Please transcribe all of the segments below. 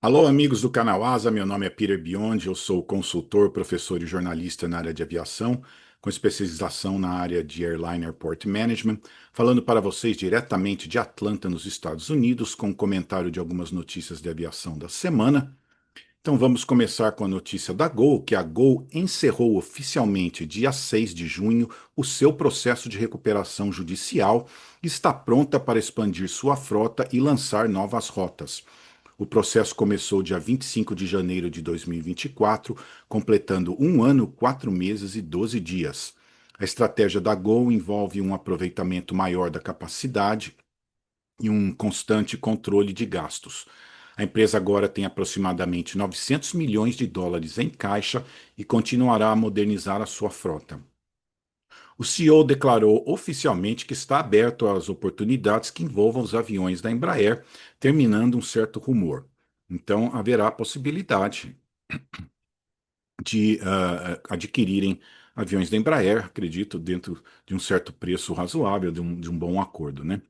Alô, amigos do canal ASA, meu nome é Peter Biondi, eu sou consultor, professor e jornalista na área de aviação, com especialização na área de Airline Airport Management, falando para vocês diretamente de Atlanta, nos Estados Unidos, com um comentário de algumas notícias de aviação da semana. Então vamos começar com a notícia da Gol, que a Gol encerrou oficialmente, dia 6 de junho, o seu processo de recuperação judicial e está pronta para expandir sua frota e lançar novas rotas. O processo começou dia 25 de janeiro de 2024, completando 1 ano, 4 meses e 12 dias. A estratégia da Gol envolve um aproveitamento maior da capacidade e um constante controle de gastos. A empresa agora tem aproximadamente 900 milhões de dólares em caixa e continuará a modernizar a sua frota. O CEO declarou oficialmente que está aberto às oportunidades que envolvam os aviões da Embraer, terminando um certo rumor. Então, haverá a possibilidade de adquirirem aviões da Embraer, acredito, dentro de um certo preço razoável, de um bom acordo, né?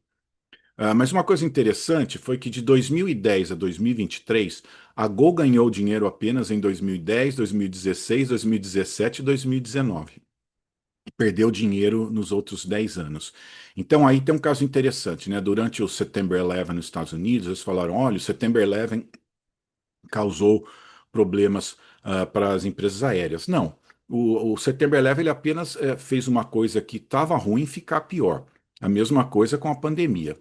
Mas uma coisa interessante foi que de 2010 a 2023, a Gol ganhou dinheiro apenas em 2010, 2016, 2017 e 2019. Perdeu dinheiro nos outros 10 anos. Então aí tem um caso interessante, né? Durante o September 11 nos Estados Unidos, eles falaram, olha, o September 11 causou problemas para as empresas aéreas. Não, o September 11 ele apenas fez uma coisa que estava ruim ficar pior. A mesma coisa com a pandemia.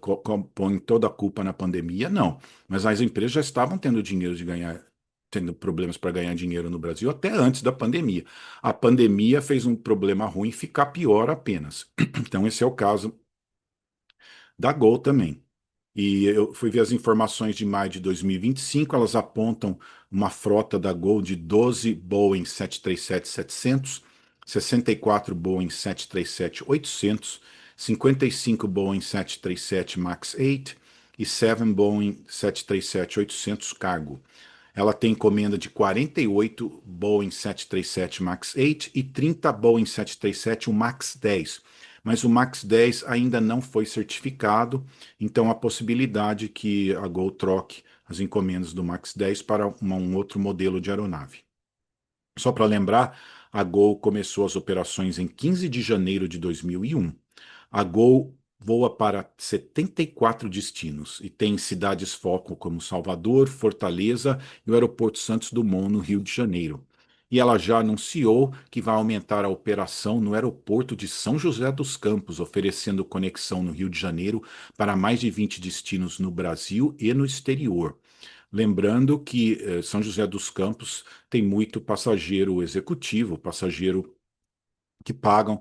Põe toda a culpa na pandemia? Não. Mas as empresas já estavam tendo dinheiro de ganhar, tendo problemas para ganhar dinheiro no Brasil até antes da pandemia. A pandemia fez um problema ruim ficar pior apenas. Então, esse é o caso da Gol também. E eu fui ver as informações de maio de 2025, elas apontam uma frota da Gol de 12 Boeing 737-700, 64 Boeing 737-800, 55 Boeing 737 MAX 8 e 7 Boeing 737-800 cargo. Ela tem encomenda de 48 Boeing 737 MAX 8 e 30 Boeing 737 o MAX 10. Mas o MAX 10 ainda não foi certificado, então há possibilidade que a Gol troque as encomendas do MAX 10 para um outro modelo de aeronave. Só para lembrar, a Gol começou as operações em 15 de janeiro de 2001. A Gol voa para 74 destinos e tem cidades foco como Salvador, Fortaleza e o Aeroporto Santos Dumont, no Rio de Janeiro. E ela já anunciou que vai aumentar a operação no aeroporto de São José dos Campos, oferecendo conexão no Rio de Janeiro para mais de 20 destinos no Brasil e no exterior. Lembrando que São José dos Campos tem muito passageiro executivo, passageiro que pagam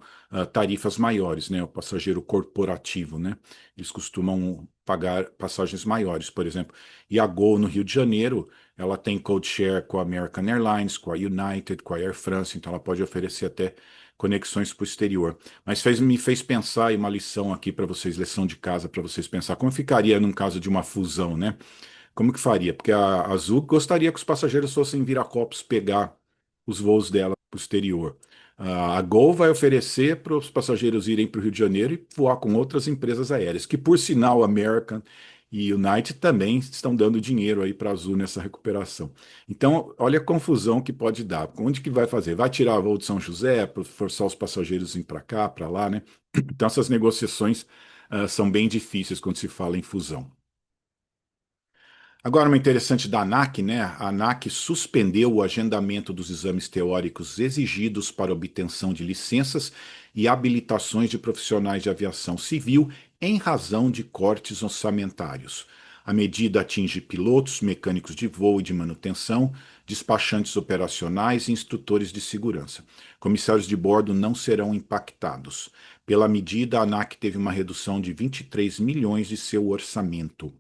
tarifas maiores, né? O passageiro corporativo, né? Eles costumam pagar passagens maiores, por exemplo. E a Gol no Rio de Janeiro, ela tem code share com a American Airlines, com a United, com a Air France, então ela pode oferecer até conexões para o exterior. Mas me fez pensar, e uma lição aqui para vocês, lição de casa para vocês pensar, como ficaria num caso de uma fusão, né? Como que faria? Porque a Azul gostaria que os passageiros fossem Viracopos pegar os voos dela para o exterior. A Gol vai oferecer para os passageiros irem para o Rio de Janeiro e voar com outras empresas aéreas, que por sinal American e United também estão dando dinheiro aí para a Azul nessa recuperação. Então, olha a confusão que pode dar. Onde que vai fazer? Vai tirar voo de São José para forçar os passageiros a ir para cá, para lá, né? Então, essas negociações são bem difíceis quando se fala em fusão. Agora, uma interessante da ANAC, né? A ANAC suspendeu o agendamento dos exames teóricos exigidos para obtenção de licenças e habilitações de profissionais de aviação civil em razão de cortes orçamentários. A medida atinge pilotos, mecânicos de voo e de manutenção, despachantes operacionais e instrutores de segurança. Comissários de bordo não serão impactados. Pela medida, a ANAC teve uma redução de 23 milhões de seu orçamento.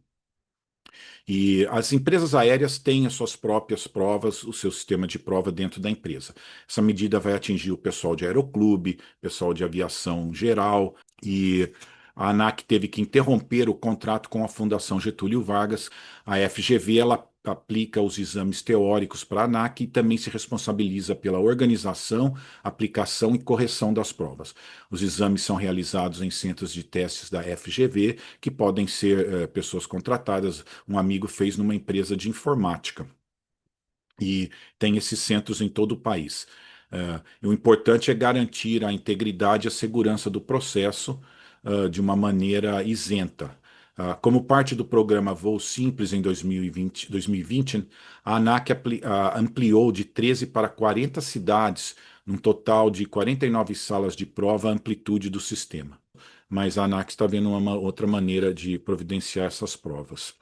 E as empresas aéreas têm as suas próprias provas, o seu sistema de prova dentro da empresa. Essa medida vai atingir o pessoal de aeroclube, pessoal de aviação geral, e a ANAC teve que interromper o contrato com a Fundação Getúlio Vargas. A FGV ela aplica os exames teóricos para a ANAC e também se responsabiliza pela organização, aplicação e correção das provas. Os exames são realizados em centros de testes da FGV, que podem ser pessoas contratadas. Um amigo fez numa empresa de informática e tem esses centros em todo o país. E o importante é garantir a integridade e a segurança do processo de uma maneira isenta. Como parte do programa Voo Simples em 2020, a ANAC ampliou de 13 para 40 cidades, num total de 49 salas de prova, a amplitude do sistema. Mas a ANAC está vendo uma outra maneira de providenciar essas provas.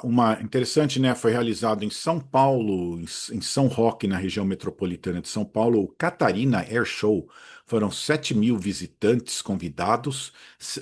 Uma interessante, né? Foi realizado em São Paulo, em São Roque, na região metropolitana de São Paulo, o Catarina Air Show. Foram 7.000 visitantes convidados,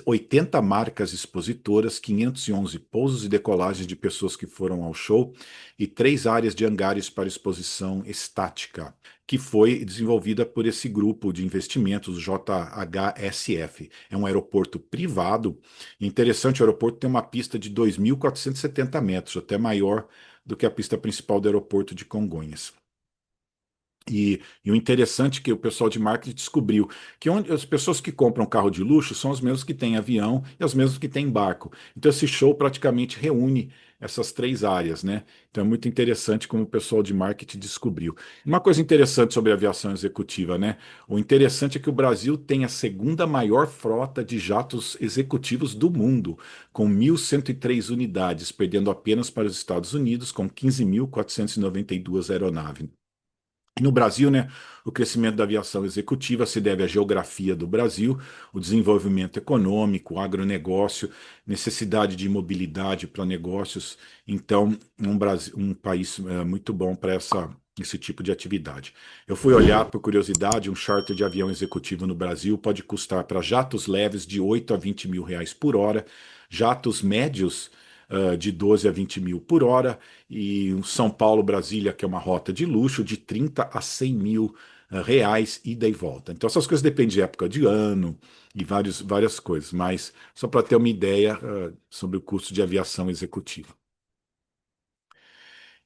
80 marcas expositoras, 511 pousos e decolagens de pessoas que foram ao show e 3 áreas de hangares para exposição estática, que foi desenvolvida por esse grupo de investimentos, JHSF. É um aeroporto privado. Interessante, o aeroporto tem uma pista de 2.470 metros, até maior do que a pista principal do aeroporto de Congonhas. E o interessante é que o pessoal de marketing descobriu que as pessoas que compram carro de luxo são as mesmas que têm avião e as mesmas que têm barco. Então esse show praticamente reúne essas 3 áreas, né? Então é muito interessante como o pessoal de marketing descobriu. Uma coisa interessante sobre a aviação executiva, né? O interessante é que o Brasil tem a segunda maior frota de jatos executivos do mundo, com 1.103 unidades, perdendo apenas para os Estados Unidos, com 15.492 aeronaves. E no Brasil, né, o crescimento da aviação executiva se deve à geografia do Brasil, o desenvolvimento econômico, o agronegócio, necessidade de mobilidade para negócios. Então, um país muito bom para esse tipo de atividade. Eu fui olhar, por curiosidade, um charter de avião executivo no Brasil pode custar para jatos leves de 8 a 20 mil reais por hora, jatos médios de 12 a 20 mil por hora, e um São Paulo-Brasília, que é uma rota de luxo, de 30 a 100 mil reais, ida e volta. Então, essas coisas dependem de época de ano e várias coisas, mas só para ter uma ideia sobre o custo de aviação executiva.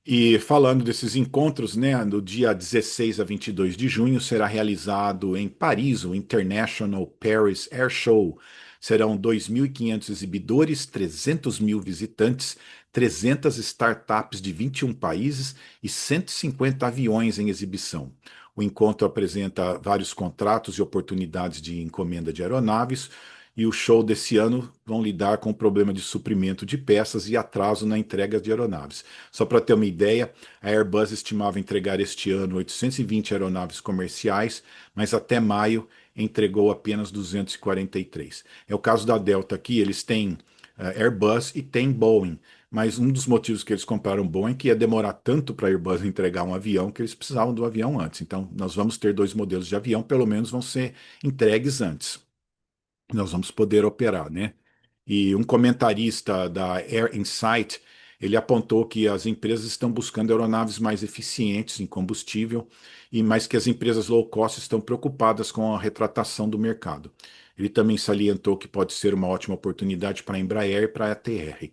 E falando desses encontros, né, no dia 16 a 22 de junho será realizado em Paris o International Paris Air Show. Serão 2.500 exibidores, 300 mil visitantes, 300 startups de 21 países e 150 aviões em exibição. O encontro apresenta vários contratos e oportunidades de encomenda de aeronaves, e o show desse ano vão lidar com o problema de suprimento de peças e atraso na entrega de aeronaves. Só para ter uma ideia, a Airbus estimava entregar este ano 820 aeronaves comerciais, mas até maio entregou apenas 243. É o caso da Delta aqui, eles têm Airbus e têm Boeing, mas um dos motivos que eles compraram Boeing é que ia demorar tanto para a Airbus entregar um avião que eles precisavam do avião antes. Então, nós vamos ter 2 modelos de avião, pelo menos vão ser entregues antes. Nós vamos poder operar, né? E um comentarista da Air Insight, ele apontou que as empresas estão buscando aeronaves mais eficientes em combustível, e mais que as empresas low cost estão preocupadas com a retratação do mercado. Ele também salientou que pode ser uma ótima oportunidade para a Embraer e para a ATR.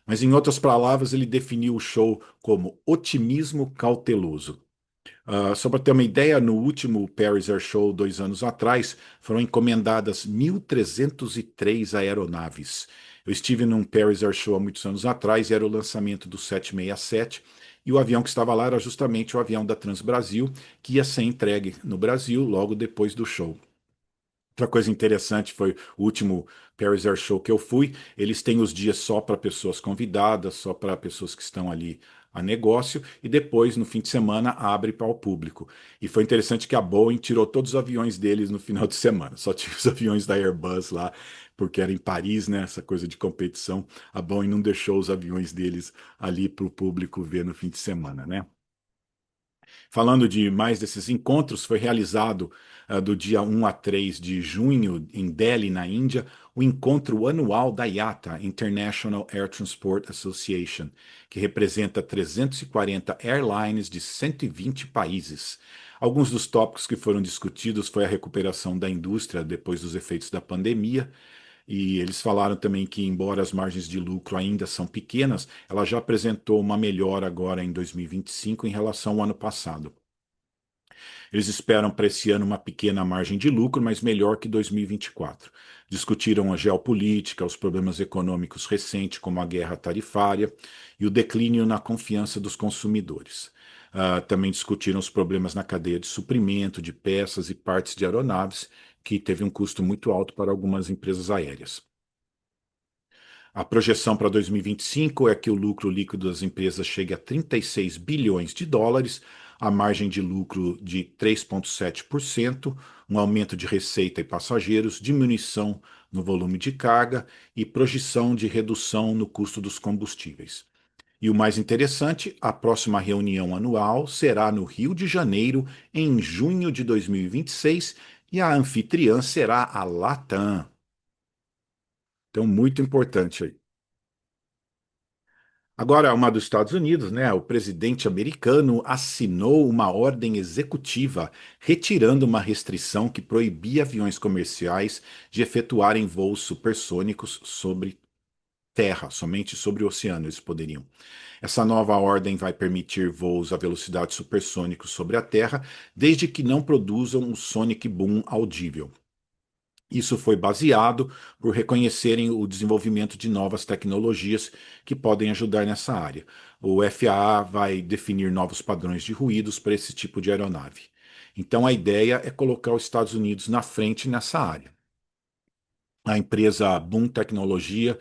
Mas, em outras palavras, ele definiu o show como otimismo cauteloso. Só para ter uma ideia, no último Paris Air Show, 2 anos atrás, foram encomendadas 1.303 aeronaves. Eu estive num Paris Air Show há muitos anos atrás e era o lançamento do 767, e o avião que estava lá era justamente o avião da Transbrasil, que ia ser entregue no Brasil logo depois do show. Outra coisa interessante foi o último Paris Air Show que eu fui. Eles têm os dias só para pessoas convidadas, só para pessoas que estão ali a negócio, e depois, no fim de semana, abre para o público. E foi interessante que a Boeing tirou todos os aviões deles no final de semana. Só tinha os aviões da Airbus lá, porque era em Paris, né? Essa coisa de competição. A Boeing não deixou os aviões deles ali para o público ver no fim de semana, né? Falando de mais desses encontros, foi realizado do dia 1 a 3 de junho em Delhi, na Índia, o encontro anual da IATA, International Air Transport Association, que representa 340 airlines de 120 países. Alguns dos tópicos que foram discutidos foi a recuperação da indústria depois dos efeitos da pandemia, E eles falaram também que, embora as margens de lucro ainda são pequenas, ela já apresentou uma melhora agora em 2025 em relação ao ano passado. Eles esperam para esse ano uma pequena margem de lucro, mas melhor que 2024. Discutiram a geopolítica, os problemas econômicos recentes, como a guerra tarifária e o declínio na confiança dos consumidores. Também discutiram os problemas na cadeia de suprimento de peças e partes de aeronaves, que teve um custo muito alto para algumas empresas aéreas. A projeção para 2025 é que o lucro líquido das empresas chegue a 36 bilhões de dólares, a margem de lucro de 3,7%, um aumento de receita e passageiros, diminuição no volume de carga e projeção de redução no custo dos combustíveis. E o mais interessante, a próxima reunião anual será no Rio de Janeiro, em junho de 2026, e a anfitriã será a Latam. Então, muito importante aí. Agora, uma dos Estados Unidos, né? O presidente americano assinou uma ordem executiva retirando uma restrição que proibia aviões comerciais de efetuarem voos supersônicos sobre terra, somente sobre o oceano eles poderiam. Essa nova ordem vai permitir voos a velocidade supersônicos sobre a terra, desde que não produzam um sonic boom audível. Isso foi baseado por reconhecerem o desenvolvimento de novas tecnologias que podem ajudar nessa área. O FAA vai definir novos padrões de ruídos para esse tipo de aeronave. Então a ideia é colocar os Estados Unidos na frente nessa área. A empresa Boom Tecnologia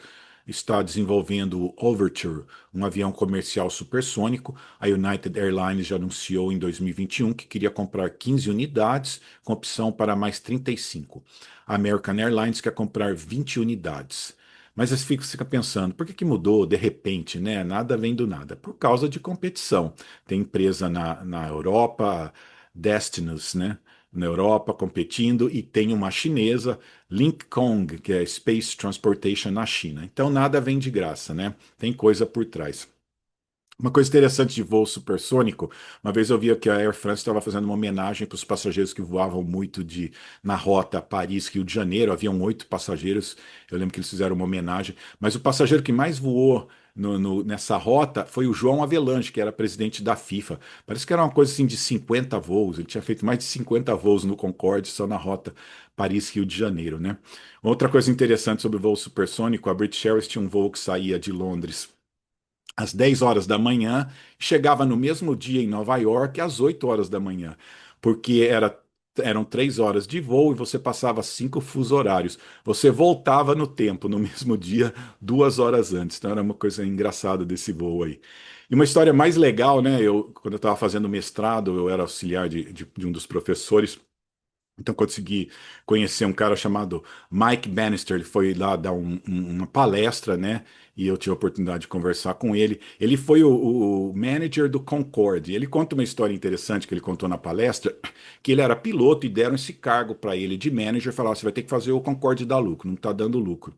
está desenvolvendo o Overture, um avião comercial supersônico. A United Airlines já anunciou em 2021 que queria comprar 15 unidades, com opção para mais 35. A American Airlines quer comprar 20 unidades. Mas você fica pensando, por que que mudou de repente, né? Nada vem do nada. Por causa de competição. Tem empresa na Europa, Destinus, né? Na Europa competindo, e tem uma chinesa, Link Kong, que é Space Transportation na China. Então nada vem de graça, né? Tem coisa por trás. Uma coisa interessante de voo supersônico, uma vez eu vi que a Air France estava fazendo uma homenagem para os passageiros que voavam muito na rota Paris-Rio de Janeiro. Haviam 8 passageiros, eu lembro que eles fizeram uma homenagem, mas o passageiro que mais voou nessa rota foi o João Avelange, que era presidente da FIFA. Parece que era uma coisa assim de 50 voos, ele tinha feito mais de 50 voos no Concorde só na rota Paris-Rio de Janeiro, né? Outra coisa interessante sobre o voo supersônico, a British Airways tinha um voo que saía de Londres às 10 horas da manhã, chegava no mesmo dia em Nova York às 8 horas da manhã, porque eram 3 horas de voo e você passava 5 fuso horários. Você voltava no tempo, no mesmo dia, 2 horas antes. Então era uma coisa engraçada desse voo aí. E uma história mais legal, né? Quando eu estava fazendo mestrado, eu era auxiliar de um dos professores. Então consegui conhecer um cara chamado Mike Bannister. Ele foi lá dar uma palestra, né? E eu tive a oportunidade de conversar com ele. Ele foi o manager do Concorde. Ele conta uma história interessante que ele contou na palestra, que ele era piloto e deram esse cargo para ele de manager. Falaram: você vai ter que fazer o Concorde dar lucro, não está dando lucro.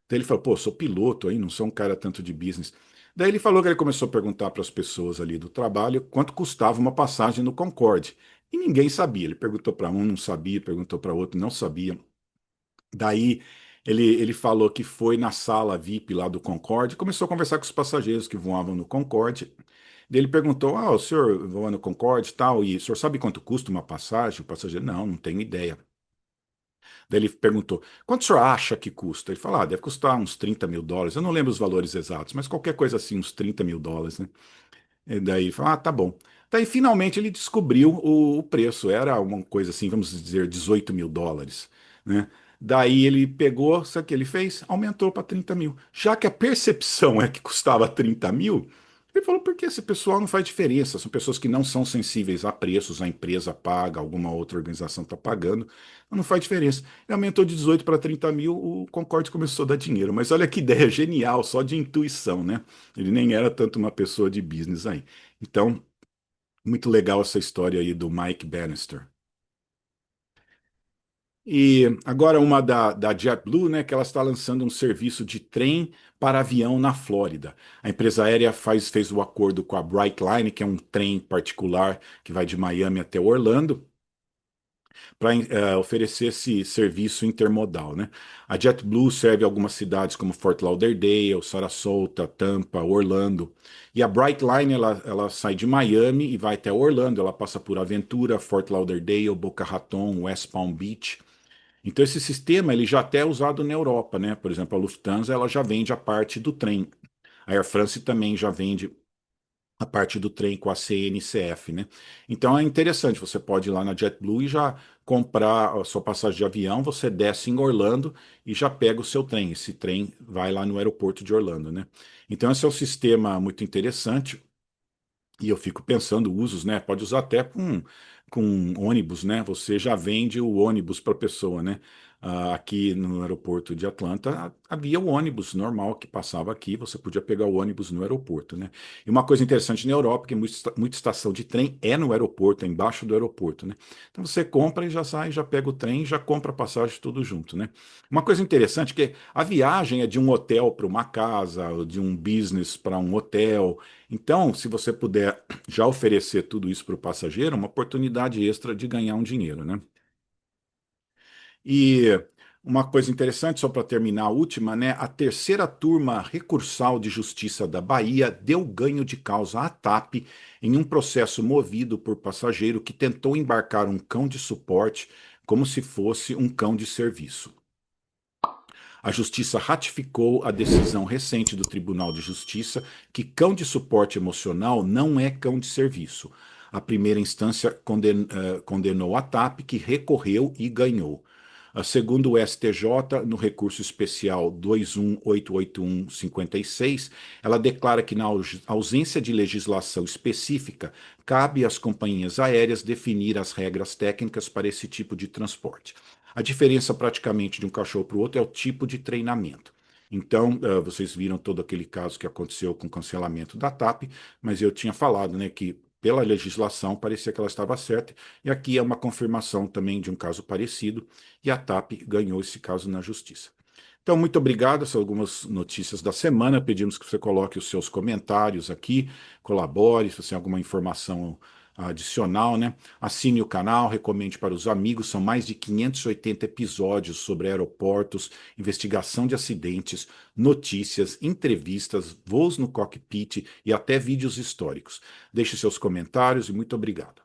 Então ele falou: pô, sou piloto aí, não sou um cara tanto de business. Daí ele falou que ele começou a perguntar para as pessoas ali do trabalho quanto custava uma passagem no Concorde. E ninguém sabia. Ele perguntou para um, não sabia, perguntou para outro, não sabia. Daí ele falou que foi na sala VIP lá do Concorde, começou a conversar com os passageiros que voavam no Concorde. Daí ele perguntou: o senhor voa no Concorde e tal, e o senhor sabe quanto custa uma passagem? O passageiro: não, não tenho ideia. Daí ele perguntou: quanto o senhor acha que custa? Ele falou: deve custar uns 30 mil dólares. Eu não lembro os valores exatos, mas qualquer coisa assim, uns 30 mil dólares, né? E daí ele falou: tá bom. Daí finalmente ele descobriu o preço. Era uma coisa assim, vamos dizer, 18 mil dólares, né? Daí ele pegou, sabe o que ele fez? Aumentou para 30 mil. Já que a percepção é que custava 30 mil, ele falou: por que esse pessoal não faz diferença? São pessoas que não são sensíveis a preços, a empresa paga, alguma outra organização está pagando, não faz diferença. Ele aumentou de 18 para 30 mil, o Concorde começou a dar dinheiro. Mas olha que ideia genial, só de intuição, né? Ele nem era tanto uma pessoa de business aí. Então, muito legal essa história aí do Mike Bannister. E agora uma da JetBlue, né, que ela está lançando um serviço de trem para avião na Flórida. A empresa aérea fez o acordo com a Brightline, que é um trem particular que vai de Miami até Orlando. para oferecer esse serviço intermodal, né? A JetBlue serve algumas cidades como Fort Lauderdale, Sarasota, Tampa, Orlando. E a Brightline, ela sai de Miami e vai até Orlando. Ela passa por Aventura, Fort Lauderdale, Boca Raton, West Palm Beach. Então esse sistema ele já até é usado na Europa, né? Por exemplo, a Lufthansa ela já vende a parte do trem. A Air France também já vende a parte do trem com a CNCF, né? Então é interessante, você pode ir lá na JetBlue e já comprar a sua passagem de avião, você desce em Orlando e já pega o seu trem. Esse trem vai lá no aeroporto de Orlando, né? Então esse é um sistema muito interessante. E eu fico pensando usos, né? Pode usar até com ônibus, né? Você já vende o ônibus para a pessoa, né? Aqui no aeroporto de Atlanta havia o ônibus normal que passava aqui, você podia pegar o ônibus no aeroporto, né? E uma coisa interessante na Europa, que muita estação de trem é no aeroporto, é embaixo do aeroporto, né? Então você compra e já sai, já pega o trem, já compra a passagem tudo junto, né? Uma coisa interessante é que a viagem é de um hotel para uma casa, ou de um business para um hotel. Então, se você puder já oferecer tudo isso para o passageiro, é uma oportunidade extra de ganhar um dinheiro, né? E uma coisa interessante, só para terminar a última, né? A terceira turma recursal de justiça da Bahia deu ganho de causa à TAP em um processo movido por passageiro que tentou embarcar um cão de suporte como se fosse um cão de serviço. A Justiça ratificou a decisão recente do Tribunal de Justiça que cão de suporte emocional não é cão de serviço. A primeira instância condenou a TAP, que recorreu e ganhou. Segundo o STJ, no recurso especial 2188156, ela declara que, na ausência de legislação específica, cabe às companhias aéreas definir as regras técnicas para esse tipo de transporte. A diferença praticamente de um cachorro para o outro é o tipo de treinamento. Então, vocês viram todo aquele caso que aconteceu com o cancelamento da TAP, mas eu tinha falado, né, que pela legislação parecia que ela estava certa, e aqui é uma confirmação também de um caso parecido, e a TAP ganhou esse caso na justiça. Então, muito obrigado. Essas são algumas notícias da semana. Pedimos que você coloque os seus comentários aqui, colabore, se você tem alguma informação adicional, né? Assine o canal, recomende para os amigos. São mais de 580 episódios sobre aeroportos, investigação de acidentes, notícias, entrevistas, voos no cockpit e até vídeos históricos. Deixe seus comentários e muito obrigado.